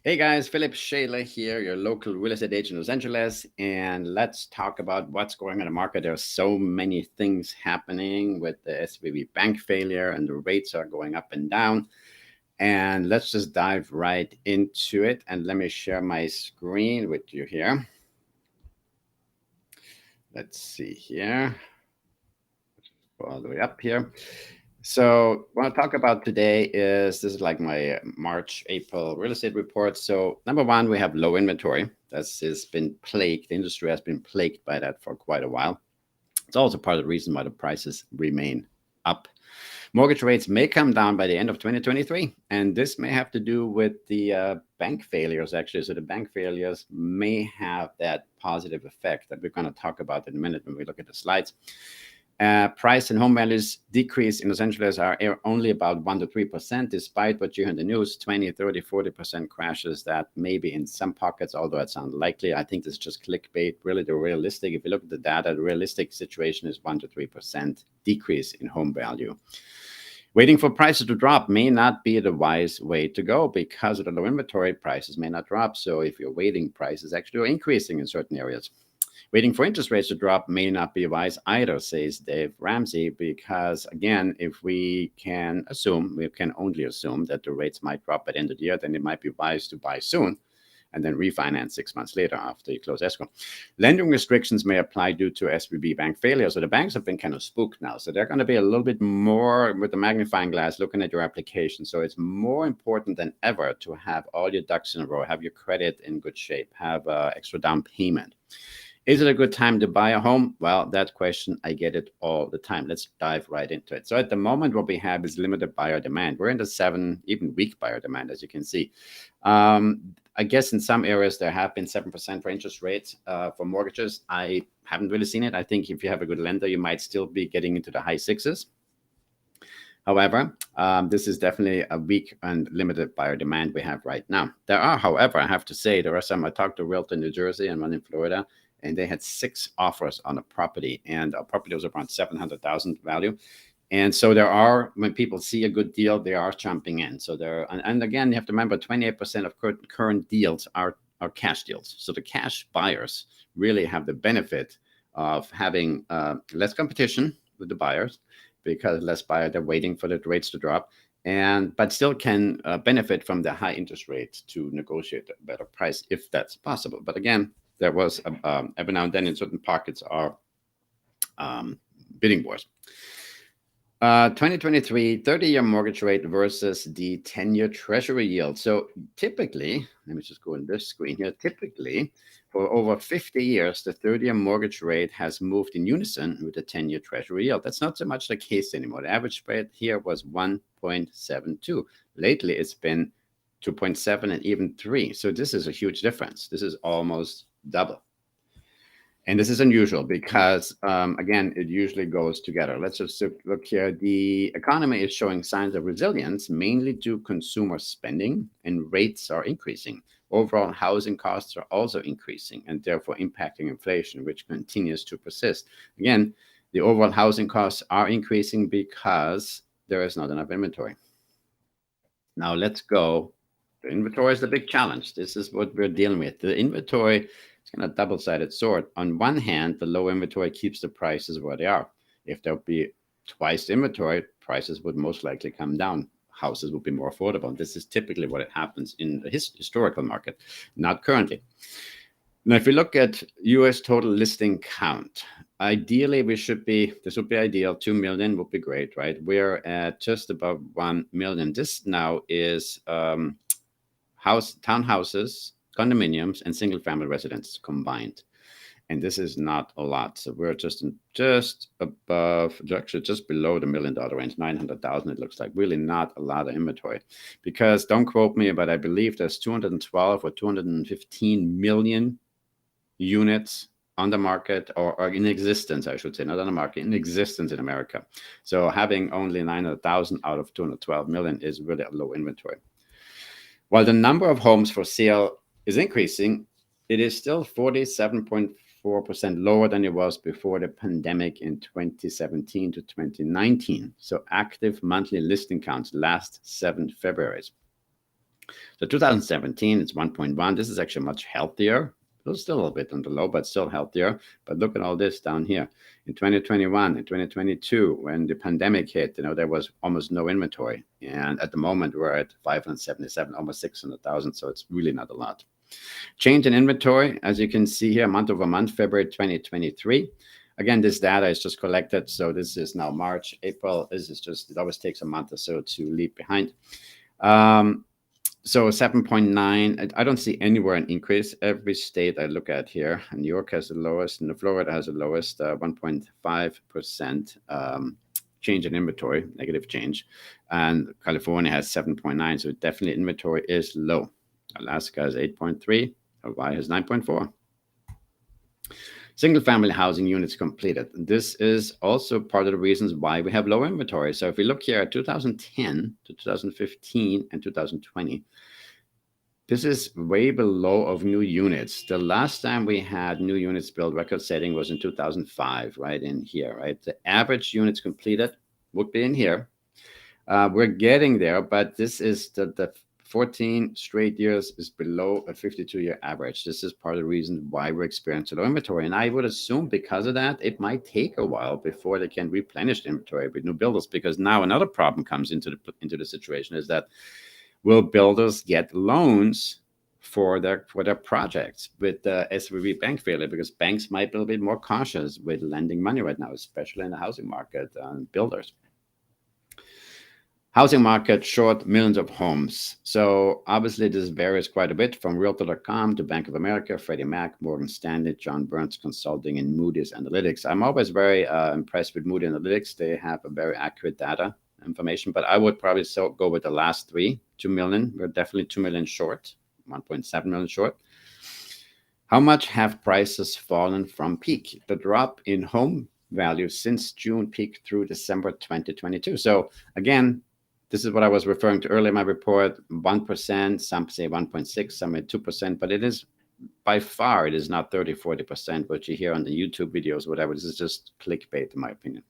Hey guys, Philipp Schaedler here, your local real estate agent in Los Angeles, and let's talk about what's going on in the market. There are so many things happening with the SVB bank failure, and the rates are going up and down. And let's just dive right into it. And let me share my screen with you here. Let's see here, all the way up here. So what I talk about today is this is like my March, April real estate report. So number one, we have low inventory. That's has been plagued. The industry has been plagued by that for quite a while. It's also part of the reason why the prices remain up. Mortgage rates may come down by the end of 2023, and this may have to do with the bank failures, actually. So the bank failures may have that positive effect that we're going to talk about in a minute when we look at the slides. Price and home values decrease in Los Angeles are only about 1 to 3%, despite what you hear in the news, 20, 30, 40% crashes that maybe in some pockets, although it's unlikely. I think this is just clickbait. Really, the realistic, if you look at the data, the realistic situation is 1 to 3% decrease in home value. Waiting for prices to drop may not be the wise way to go because of the low inventory. Prices may not drop. So if you're waiting, prices actually are increasing in certain areas. Waiting for interest rates to drop may not be wise either, says Dave Ramsey, because again, if we can only assume that the rates might drop at the end of the year, then it might be wise to buy soon and then refinance 6 months later after you close escrow. Lending restrictions may apply due to SVB bank failure. So the banks have been kind of spooked now. So they're going to be a little bit more with the magnifying glass looking at your application. So it's more important than ever to have all your ducks in a row, have your credit in good shape, have extra down payment. Is it a good time to buy a home? Well, that question, I get it all the time. Let's dive right into it. So at the moment, what we have is limited buyer demand. We're in the 7, even weak buyer demand, as you can see. I guess in some areas there have been 7% for interest rates for mortgages. I haven't really seen it. I think if you have a good lender, you might still be getting into the high 6s. However, this is definitely a weak and limited buyer demand we have right now. There are, however, I have to say, there are some. I talked to a realtor in New Jersey and one in Florida, and they had 6 offers on a property, and a property was around 700,000 value. And so there are, when people see a good deal, they are jumping in. So there, and again, you have to remember, 28% of current deals are cash deals. So the cash buyers really have the benefit of having less competition with the buyers, because less buyers, they're waiting for the rates to drop, but still can benefit from the high interest rates to negotiate a better price if that's possible. But again, there was every now and then in certain pockets are bidding wars. 2023 30-year mortgage rate versus the 10-year treasury yield. So typically, let me just go on this screen here. Typically, for over 50 years, the 30-year mortgage rate has moved in unison with the 10-year treasury yield. That's not so much the case anymore. The average rate here was 1.72. Lately, it's been 2.7 and even 3. So this is a huge difference. This is almost double. And this is unusual because, again, it usually goes together. Let's just look here. The economy is showing signs of resilience, mainly due to consumer spending, and rates are increasing. Overall, housing costs are also increasing and therefore impacting inflation, which continues to persist. Again, the overall housing costs are increasing because there is not enough inventory. Now let's go. The inventory is the big challenge. This is what we're dealing with. The inventory, it's kind of double-sided sword. On one hand, the low inventory keeps the prices where they are. If there'll be twice the inventory, prices would most likely come down. Houses would be more affordable. This is typically what it happens in the historical market, not currently. Now, if we look at U.S. total listing count, ideally this would be ideal. 2 million would be great, right? We're at just above 1 million. This now is townhouses, condominiums, and single-family residences combined. And this is not a lot. So we're just above, actually just below the $1 million range, 900,000. It looks like really not a lot of inventory, because don't quote me, but I believe there's 212 or 215 million units on the market, or in existence, I should say, not on the market, in existence in America. So having only 900,000 out of 212 million is really a low inventory. While the number of homes for sale is increasing, it is still 47.4% lower than it was before the pandemic in 2017 to 2019. So active monthly listing counts last 7 Februarys. So 2017, it's 1.1. This is actually much healthier. It's still a little bit on the low, but still healthier. But look at all this down here. In 2021 and 2022, when the pandemic hit, there was almost no inventory. And at the moment, we're at 577, almost 600,000. So it's really not a lot. Change in inventory, as you can see here, month over month, February 2023. Again, this data is just collected. So this is now March, April. This is just, it always takes a month or so to leave behind. So 7.9, I don't see anywhere an increase. Every state I look at here, New York has the lowest, and Florida has the lowest, 1.5% change in inventory, negative change. And California has 7.9, so definitely inventory is low. Alaska has 8.3, Hawaii has 9.4. Single-family housing units completed. This is also part of the reasons why we have low inventory. So if we look here at 2010 to 2015 and 2020, this is way below of new units. The last time we had new units built record setting was in 2005, right in here, right? The average units completed would be in here. We're getting there, but this is the 14 straight years is below a 52-year average. This is part of the reason why we're experiencing low inventory. And I would assume because of that, it might take a while before they can replenish the inventory with new builders, because now another problem comes into the situation is that will builders get loans for their projects with the SVB bank failure, because banks might be a little bit more cautious with lending money right now, especially in the housing market on builders. Housing market short millions of homes. So obviously this varies quite a bit from Realtor.com to Bank of America, Freddie Mac, Morgan Stanley, John Burns Consulting, and Moody's Analytics. I'm always very impressed with Moody's Analytics. They have a very accurate data information, but I would probably go with the last three, 2 million. We're definitely 2 million short, 1.7 million short. How much have prices fallen from peak? The drop in home value since June peak through December 2022. So again, this is what I was referring to earlier in my report, 1%, some say 1.6, some at 2%, but it is by far, it is not 30, 40%, what you hear on the YouTube videos, whatever. This is just clickbait, in my opinion.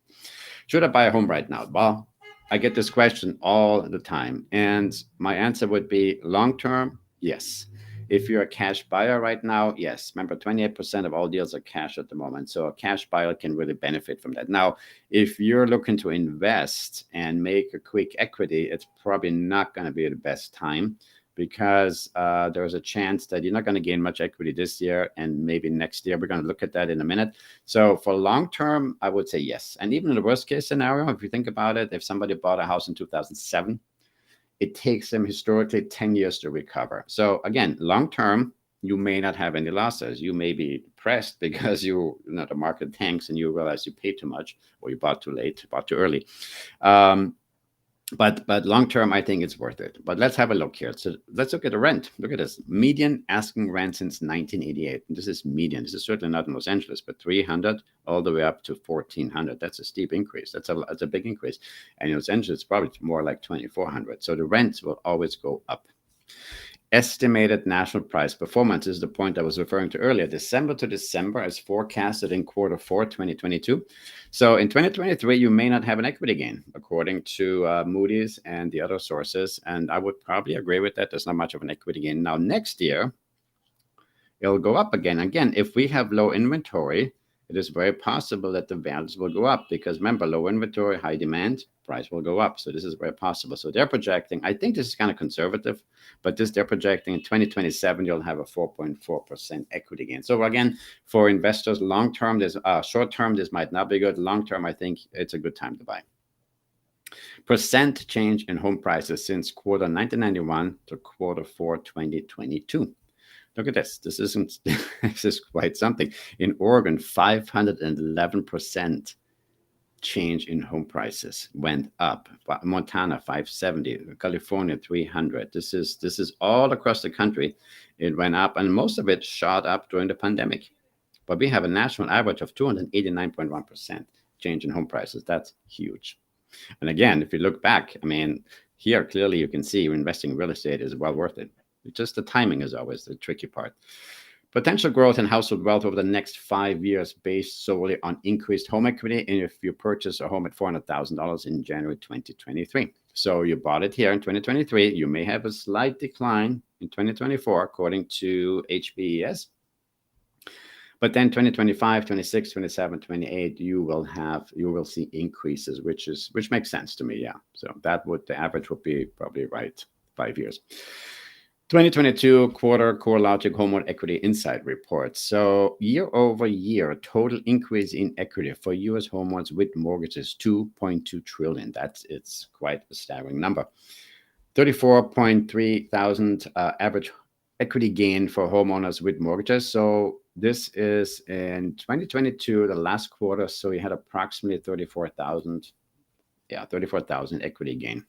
Should I buy a home right now? Well, I get this question all the time. And my answer would be long-term, yes. If you're a cash buyer right now, yes. Remember, 28% of all deals are cash at the moment. So a cash buyer can really benefit from that. Now, if you're looking to invest and make a quick equity, it's probably not going to be the best time, because there's a chance that you're not going to gain much equity this year and maybe next year. We're going to look at that in a minute. So for long term, I would say yes. And even in the worst case scenario, if you think about it, if somebody bought a house in 2007, it takes them historically 10 years to recover. So again, long term, you may not have any losses. You may be depressed because the market tanks and you realize you paid too much, or you bought too late, bought too early. But long term, I think it's worth it. But let's have a look here. So let's look at the rent. Look at this. Median asking rent since 1988. And this is median. This is certainly not in Los Angeles, but 300 all the way up to 1,400. That's a steep increase. That's a big increase. And in Los Angeles, it's probably more like 2,400. So the rents will always go up. Estimated national price performance is the point I was referring to earlier. December to December as forecasted in Q4 2022. So in 2023, you may not have an equity gain, according to Moody's and the other sources. And I would probably agree with that. There's not much of an equity gain. Now, next year, it'll go up again. Again, if we have low inventory, it is very possible that the values will go up, because remember, low inventory, high demand, price will go up. So this is very possible. So they're projecting, I think this is kind of conservative, but they're projecting in 2027, you'll have a 4.4% equity gain. So again, for investors, long term, short term, this might not be good. Long term, I think it's a good time to buy. Percent change in home prices since quarter 1991 to Q4 2022. Look at this. This is quite something. In Oregon, 511% change in home prices went up. Montana, 570. California, 300. This is all across the country. It went up, and most of it shot up during the pandemic. But we have a national average of 289.1% change in home prices. That's huge. And again, if you look back, I mean, here clearly you can see investing in real estate is well worth it. Just the timing is always the tricky part. Potential growth in household wealth over the next 5 years based solely on increased home equity. And if you purchase a home at $400,000 in January 2023. So you bought it here in 2023, you may have a slight decline in 2024, according to HBES. But then 2025, 26, 27, 28, you will see increases, which makes sense to me. Yeah. So the average would be probably right 5 years. 2022 quarter CoreLogic Homeowner Equity Insight Report. So year over year, total increase in equity for U.S. homeowners with mortgages, 2.2 trillion. It's quite a staggering number. 34.3 thousand average equity gain for homeowners with mortgages. So this is in 2022, the last quarter. So you had approximately 34,000 equity gain.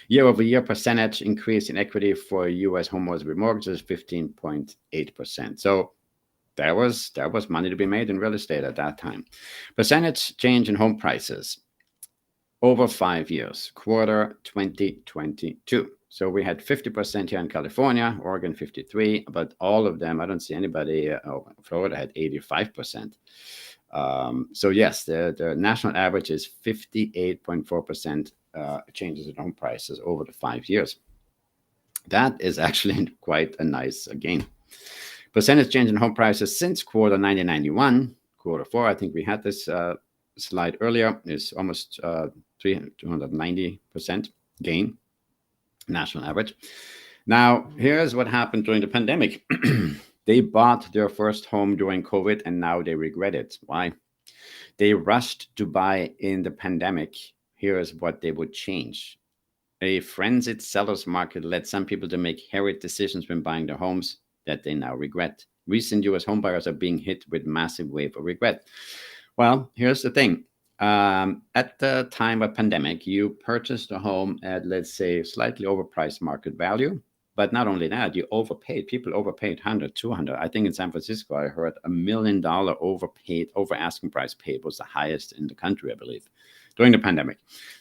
Year over year percentage increase in equity for U.S. homeowners with mortgages, 15.8%. So there was money to be made in real estate at that time. Percentage change in home prices over 5 years, quarter 2022. So we had 50% here in California, Oregon 53, but all of them, I don't see anybody, Florida had 85%. So yes, the national average is 58.4% changes in home prices over the 5 years. That is actually quite a nice gain. Percentage change in home prices since quarter 1991, quarter four, I think we had this slide earlier, is almost 290% gain, national average. Now, here's what happened during the pandemic. They bought their first home during COVID and now they regret it. Why? They rushed to buy in the pandemic. Here's what they would change. A frenzied seller's market led some people to make harried decisions when buying their homes that they now regret. Recent U.S. homebuyers are being hit with massive wave of regret. Well, here's the thing. At the time of pandemic, you purchased a home at, let's say, slightly overpriced market value. But not only that, you overpaid. People overpaid 100, 200. I think in San Francisco, I heard $1 million over asking price paid was the highest in the country, I believe, during the pandemic.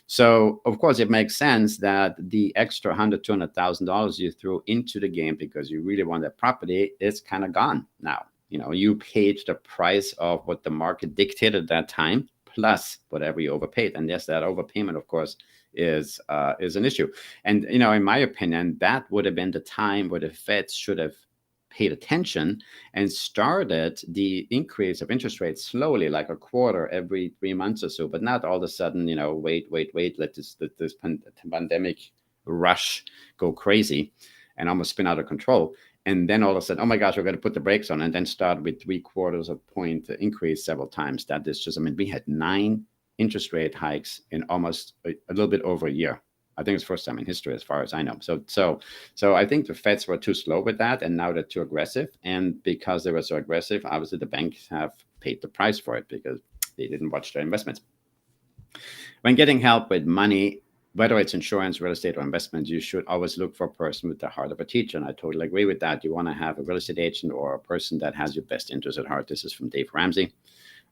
So, of course, it makes sense that the extra $100,000, $200,000 you threw into the game because you really want that property is kind of gone now. You know, you paid the price of what the market dictated at that time, plus whatever you overpaid. And yes, that overpayment, of course, is an issue. And, you know, in my opinion, that would have been the time where the Feds should have paid attention and started the increase of interest rates slowly, like a quarter every 3 months or so, but not all of a sudden, you know, wait, let this pandemic rush go crazy and almost spin out of control. And then all of a sudden, oh my gosh, we're going to put the brakes on and then start with 0.75 point increase several times. That is just, I mean, we had 9 interest rate hikes in almost a little bit over a year. I think it's the first time in history, as far as I know. So I think the Feds were too slow with that, and now they're too aggressive. And because they were so aggressive, obviously the banks have paid the price for it because they didn't watch their investments. When getting help with money, whether it's insurance, real estate, or investments, you should always look for a person with the heart of a teacher. And I totally agree with that. You want to have a real estate agent or a person that has your best interest at heart. This is from Dave Ramsey,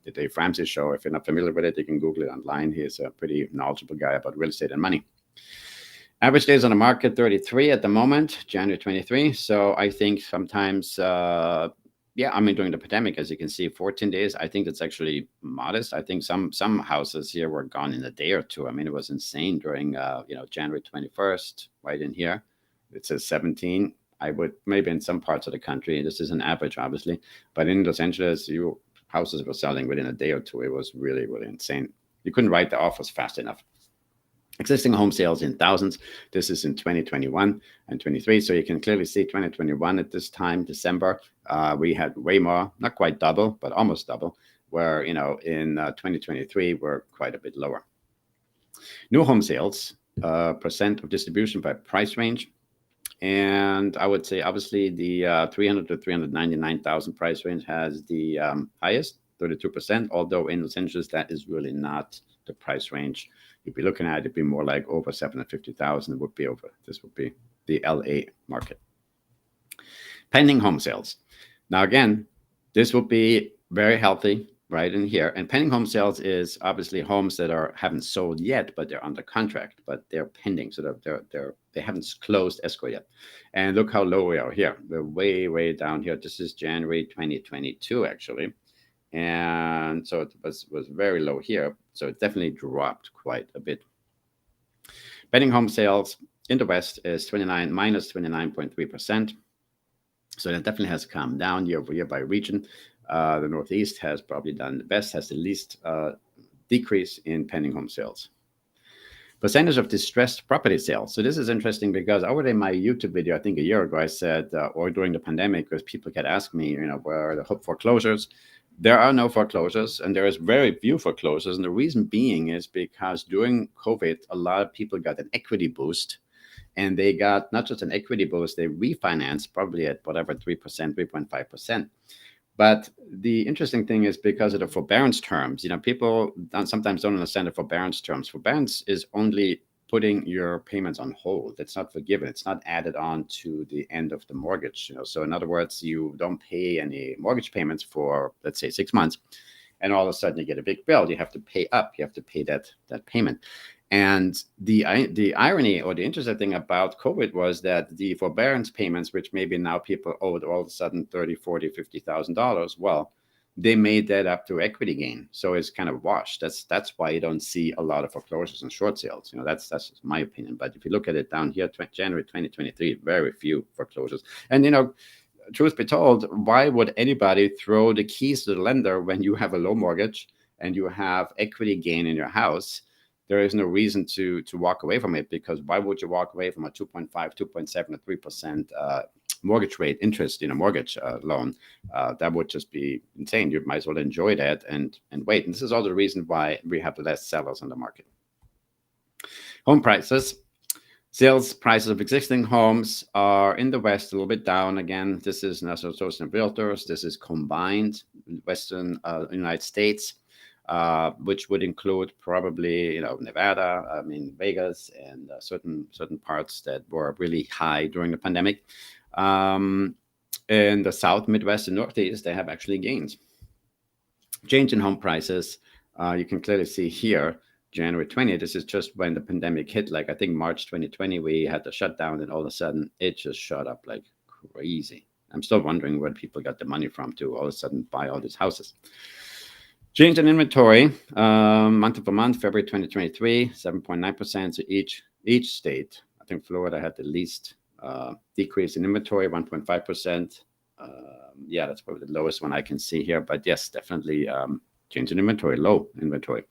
the Dave Ramsey Show. If you're not familiar with it, you can Google it online. He's a pretty knowledgeable guy about real estate and money. Average days on the market, 33 at the moment, January 23. So I think sometimes, during the pandemic, as you can see, 14 days, I think that's actually modest. I think some houses here were gone in a day or two. I mean, it was insane during, January 21st, right in here. It says 17. I would, maybe in some parts of the country, this is an average, obviously, but in Los Angeles, houses were selling within a day or two. It was really, really insane. You couldn't write the offers fast enough. Existing home sales in thousands. This is in 2021 and 23. So you can clearly see 2021 at this time, December, we had way more, not quite double, but almost double, where, in 2023, we're quite a bit lower. New home sales, percent of distribution by price range. And I would say, obviously, the 300 to 399,000 price range has the highest, 32%, although in Los Angeles, that is really not the price range you'd be looking at. It'd be more like over 750,000. This would be the LA market. Pending home sales. Now, again, this would be very healthy right in here. And pending home sales is obviously homes that haven't sold yet, but they're under contract, but they're pending, so they haven't closed escrow yet. And look how low we are here. We're way down here. This is January 2022 actually, and so it was very low here. So it definitely dropped quite a bit. Pending home sales in the West is minus 29.3%. So that definitely has come down year over year by region. The Northeast has probably done the best, has the least decrease in pending home sales. Percentage of distressed property sales. So this is interesting because already in my YouTube video, I think a year ago, I said, or during the pandemic, because people kept asking me, where are the foreclosures? There are no foreclosures, and there is very few foreclosures. And the reason being is because during COVID, a lot of people got an equity boost. And they got not just an equity boost, they refinanced probably at whatever, 3%, 3.5%. But the interesting thing is because of the forbearance terms, people sometimes don't understand the forbearance terms. Forbearance is only putting your payments on hold. It's not forgiven. It's not added on to the end of the mortgage. So in other words, you don't pay any mortgage payments for, let's say, 6 months. And all of a sudden you get a big bill. You have to pay up. You have to pay that payment. And the irony or the interesting thing about COVID was that the forbearance payments, which maybe now people owed all of a sudden $30,000, $40,000, $50,000, well, they made that up to equity gain. So it's kind of washed. That's why you don't see a lot of foreclosures and short sales. That's just my opinion. But if you look at it down here, January 2023, very few foreclosures. And truth be told, why would anybody throw the keys to the lender when you have a low mortgage and you have equity gain in your house? There is no reason to walk away from it, because why would you walk away from a 2.5, 2.7, or 3% mortgage rate interest in a mortgage loan? That would just be insane. You might as well enjoy that and wait. And this is all the reason why we have less sellers on the market. Home prices. Sales prices of existing homes are in the West a little bit down. Again, this is National Association of Realtors. This is combined Western United States, which would include probably Nevada, Vegas, and certain parts that were really high during the pandemic. In the South, Midwest, and Northeast, they have actually gains. Change in home prices, you can clearly see here. January 20th, this is just when the pandemic hit. Like I think March 2020, we had the shutdown, and all of a sudden it just shot up like crazy. I'm still wondering where people got the money from to all of a sudden buy all these houses. Change in inventory, month over month, February 2023, 7.9%. So each state, I think Florida had the least decrease in inventory, 1.5%. Yeah, that's probably the lowest one I can see here. But yes, definitely change in inventory, low inventory.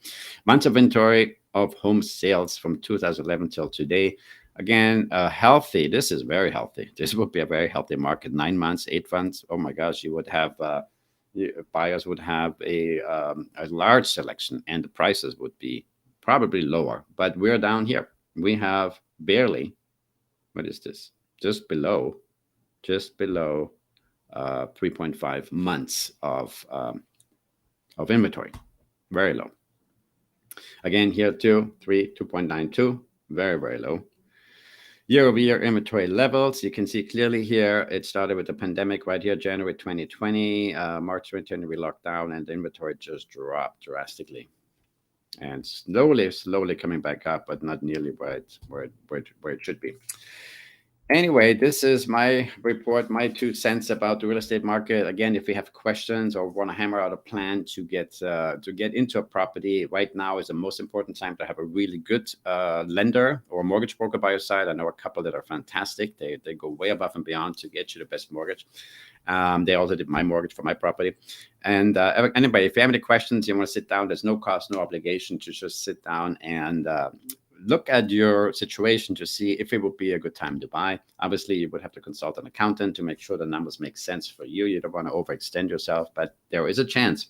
Months of inventory of home sales from 2011 till today. Again, healthy. This is very healthy. This would be a very healthy market. 9 months, 8 months. Oh my gosh, you would have buyers would have a large selection, and the prices would be probably lower. But we're down here. We have barely. What is this? Just below 3.5 months of inventory. Very low. Again, here 2.92, very low. Year-over-year inventory levels, you can see clearly here, it started with the pandemic right here, January 2020, March 2020, we locked down, and the inventory just dropped drastically. And slowly coming back up, but not nearly where it should be. Anyway, this is my report, my 2 cents about the real estate market. Again, if you have questions or want to hammer out a plan to get into a property, right now is the most important time to have a really good lender or mortgage broker by your side. I know a couple that are fantastic. They go way above and beyond to get you the best mortgage. They also did my mortgage for my property. And anyway, if you have any questions, you want to sit down, there's no cost, no obligation to just sit down and look at your situation to see if it would be a good time to buy. Obviously, you would have to consult an accountant to make sure the numbers make sense for you. You don't want to overextend yourself, but there is a chance.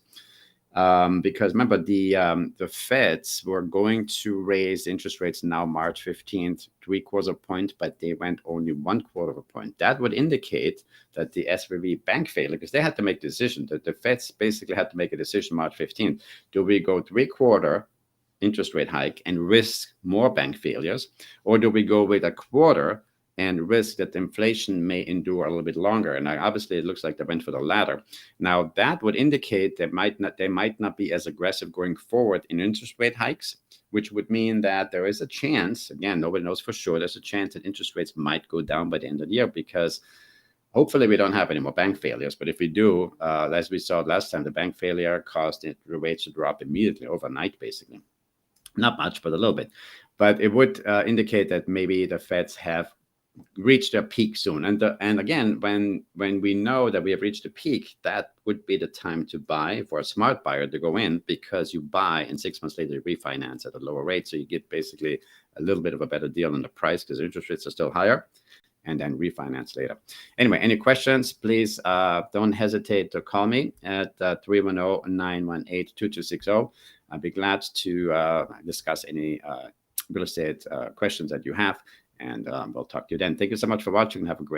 Because remember, the Feds were going to raise interest rates now March 15th, 0.75 point, but they went only 0.25 point. That would indicate that the SVB bank failure, because they had to make the decision, that the Feds basically had to make a decision March 15th. Do we go 0.25 interest rate hike and risk more bank failures, or do we go with 0.25 and risk that the inflation may endure a little bit longer. And obviously, it looks like they went for the latter. Now, that would indicate they might not be as aggressive going forward in interest rate hikes, which would mean that there is a chance, again, nobody knows for sure, there's a chance that interest rates might go down by the end of the year, because hopefully we don't have any more bank failures. But if we do, as we saw last time, the bank failure caused the rates to drop immediately overnight, basically. Not much, but a little bit. But it would indicate that maybe the Feds have reached their peak soon. And again, when we know that we have reached the peak, that would be the time to buy for a smart buyer to go in, because you buy and 6 months later you refinance at a lower rate. So you get basically a little bit of a better deal on the price because interest rates are still higher, and then refinance later. Anyway, any questions, please don't hesitate to call me at 310-918-2260. I'd be glad to discuss any real estate questions that you have, and we'll talk to you then. Thank you so much for watching. Have a great